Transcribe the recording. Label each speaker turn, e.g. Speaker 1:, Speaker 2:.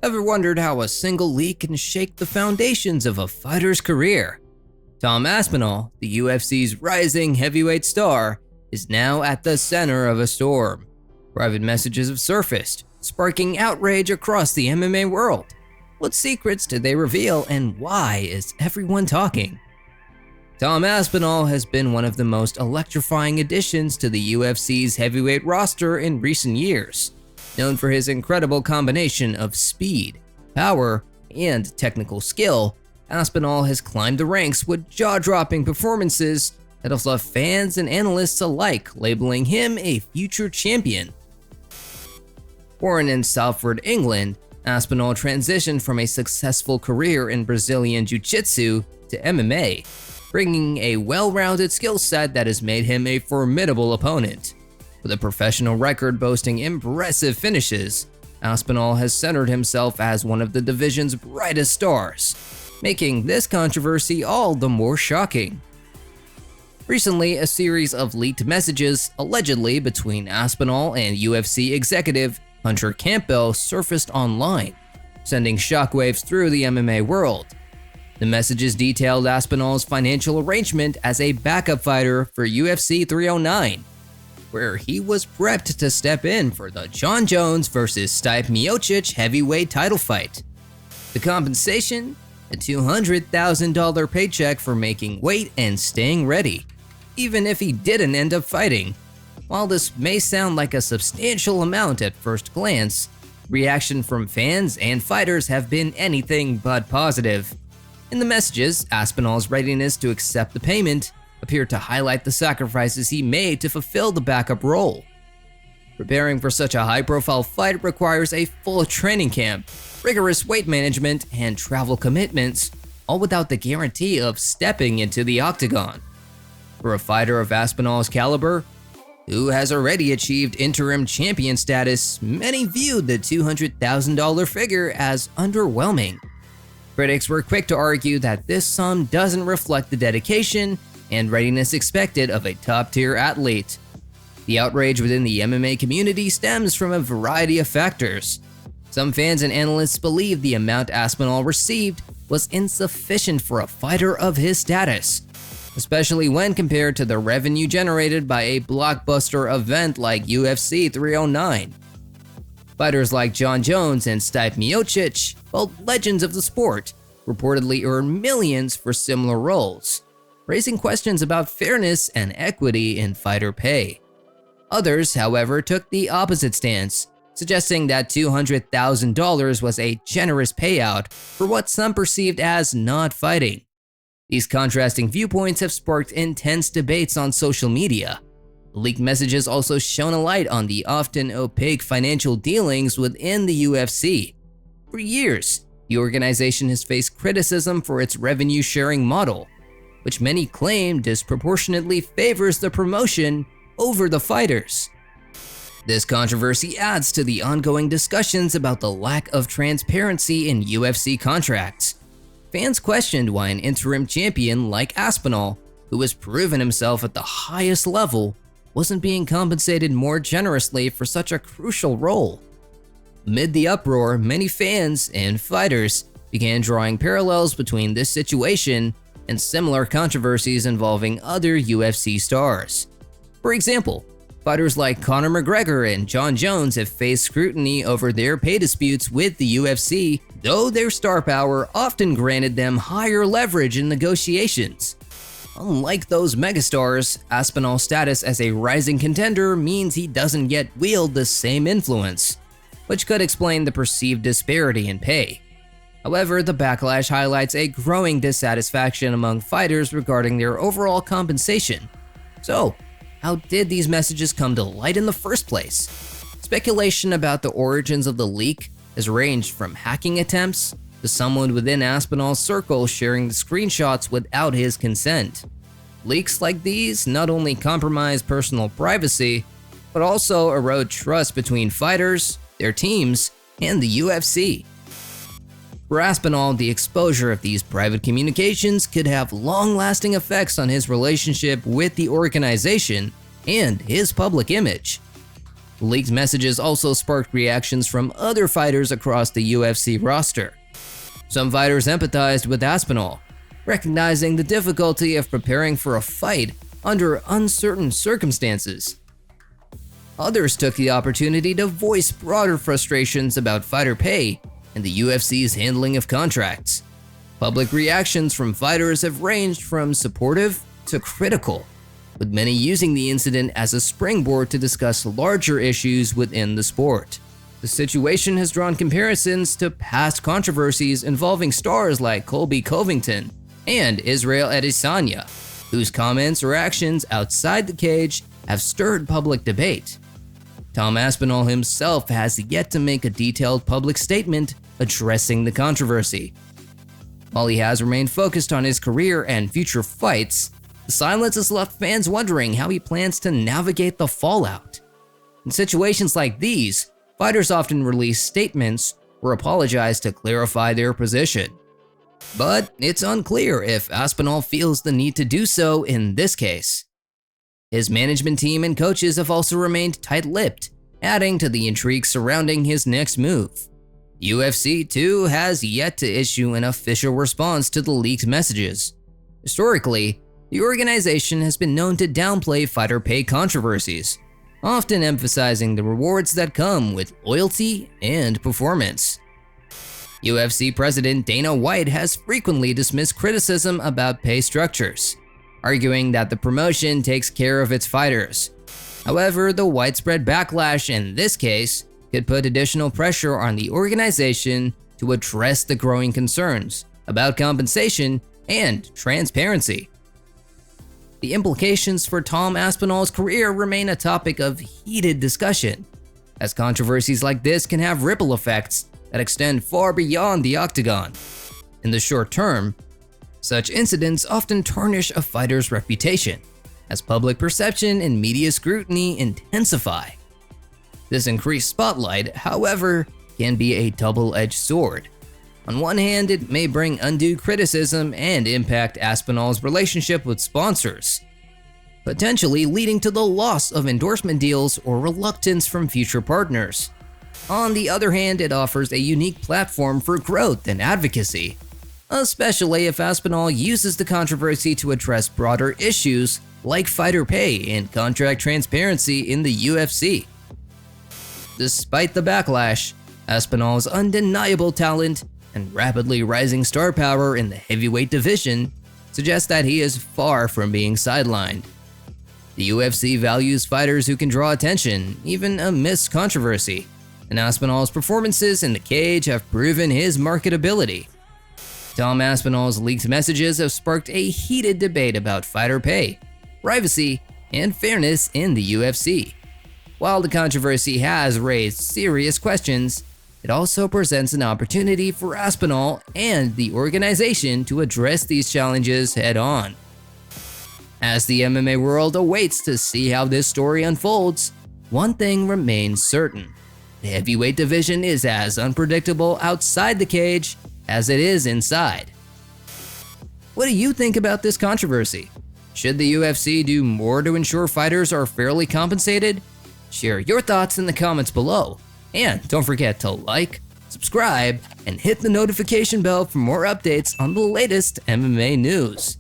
Speaker 1: Ever wondered how a single leak can shake the foundations of a fighter's career? Tom Aspinall, the UFC's rising heavyweight star, is now at the center of a storm. Private messages have surfaced, sparking outrage across the MMA world. What secrets did they reveal, and why is everyone talking? Tom Aspinall has been one of the most electrifying additions to the UFC's heavyweight roster in recent years. Known for his incredible combination of speed, power, and technical skill, Aspinall has climbed the ranks with jaw-dropping performances that have left fans and analysts alike labeling him a future champion. Born in Salford, England, Aspinall transitioned from a successful career in Brazilian Jiu-Jitsu to MMA, bringing a well-rounded skill set that has made him a formidable opponent. With a professional record boasting impressive finishes, Aspinall has centered himself as one of the division's brightest stars, making this controversy all the more shocking. Recently, a series of leaked messages allegedly between Aspinall and UFC executive Hunter Campbell surfaced online, sending shockwaves through the MMA world. The messages detailed Aspinall's financial arrangement as a backup fighter for UFC 309, where he was prepped to step in for the Jon Jones vs. Stipe Miocic heavyweight title fight. The compensation? A $200,000 paycheck for making weight and staying ready, even if he didn't end up fighting. While this may sound like a substantial amount at first glance, reaction from fans and fighters have been anything but positive. In the messages, Aspinall's readiness to accept the payment appeared to highlight the sacrifices he made to fulfill the backup role. Preparing for such a high-profile fight requires a full training camp, rigorous weight management, and travel commitments, all without the guarantee of stepping into the octagon. For a fighter of Aspinall's caliber, who has already achieved interim champion status, many viewed the $200,000 figure as underwhelming. Critics were quick to argue that this sum doesn't reflect the dedication and readiness expected of a top-tier athlete. The outrage within the MMA community stems from a variety of factors. Some fans and analysts believe the amount Aspinall received was insufficient for a fighter of his status, especially when compared to the revenue generated by a blockbuster event like UFC 309. Fighters like Jon Jones and Stipe Miocic, both legends of the sport, reportedly earn millions for similar roles, raising questions about fairness and equity in fighter pay. Others, however, took the opposite stance, suggesting that $200,000 was a generous payout for what some perceived as not fighting. These contrasting viewpoints have sparked intense debates on social media. The leaked messages also shone a light on the often opaque financial dealings within the UFC. For years, the organization has faced criticism for its revenue-sharing model, which many claim disproportionately favors the promotion over the fighters. This controversy adds to the ongoing discussions about the lack of transparency in UFC contracts. Fans questioned why an interim champion like Aspinall, who has proven himself at the highest level, wasn't being compensated more generously for such a crucial role. Amid the uproar, many fans and fighters began drawing parallels between this situation and similar controversies involving other UFC stars. For example, fighters like Conor McGregor and Jon Jones have faced scrutiny over their pay disputes with the UFC, though their star power often granted them higher leverage in negotiations. Unlike those megastars, Aspinall's status as a rising contender means he doesn't yet wield the same influence, which could explain the perceived disparity in pay. However, the backlash highlights a growing dissatisfaction among fighters regarding their overall compensation. So, how did these messages come to light in the first place? Speculation about the origins of the leak has ranged from hacking attempts to someone within Aspinall's circle sharing the screenshots without his consent. Leaks like these not only compromise personal privacy, but also erode trust between fighters, their teams, and the UFC. For Aspinall, the exposure of these private communications could have long-lasting effects on his relationship with the organization and his public image. The leaked messages also sparked reactions from other fighters across the UFC roster. Some fighters empathized with Aspinall, recognizing the difficulty of preparing for a fight under uncertain circumstances. Others took the opportunity to voice broader frustrations about fighter pay and the UFC's handling of contracts. Public reactions from fighters have ranged from supportive to critical, with many using the incident as a springboard to discuss larger issues within the sport. The situation has drawn comparisons to past controversies involving stars like Colby Covington and Israel Adesanya, whose comments or actions outside the cage have stirred public debate. Tom Aspinall himself has yet to make a detailed public statement addressing the controversy. While he has remained focused on his career and future fights, the silence has left fans wondering how he plans to navigate the fallout. In situations like these, fighters often release statements or apologize to clarify their position. But it's unclear if Aspinall feels the need to do so in this case. His management team and coaches have also remained tight-lipped, adding to the intrigue surrounding his next move. UFC, too, has yet to issue an official response to the leaked messages. Historically, the organization has been known to downplay fighter pay controversies, often emphasizing the rewards that come with loyalty and performance. UFC President Dana White has frequently dismissed criticism about pay structures, arguing that the promotion takes care of its fighters. However, the widespread backlash in this case could put additional pressure on the organization to address the growing concerns about compensation and transparency. The implications for Tom Aspinall's career remain a topic of heated discussion, as controversies like this can have ripple effects that extend far beyond the octagon. In the short term, such incidents often tarnish a fighter's reputation, as public perception and media scrutiny intensify. This increased spotlight, however, can be a double-edged sword. On one hand, it may bring undue criticism and impact Aspinall's relationship with sponsors, potentially leading to the loss of endorsement deals or reluctance from future partners. On the other hand, it offers a unique platform for growth and advocacy, especially if Aspinall uses the controversy to address broader issues like fighter pay and contract transparency in the UFC. Despite the backlash, Aspinall's undeniable talent and rapidly rising star power in the heavyweight division suggest that he is far from being sidelined. The UFC values fighters who can draw attention, even amidst controversy, and Aspinall's performances in the cage have proven his marketability. Tom Aspinall's leaked messages have sparked a heated debate about fighter pay, privacy, and fairness in the UFC. While the controversy has raised serious questions, it also presents an opportunity for Aspinall and the organization to address these challenges head-on. As the MMA world awaits to see how this story unfolds, one thing remains certain: the heavyweight division is as unpredictable outside the cage as it is inside. What do you think about this controversy? Should the UFC do more to ensure fighters are fairly compensated? Share your thoughts in the comments below. And don't forget to like, subscribe, and hit the notification bell for more updates on the latest MMA news.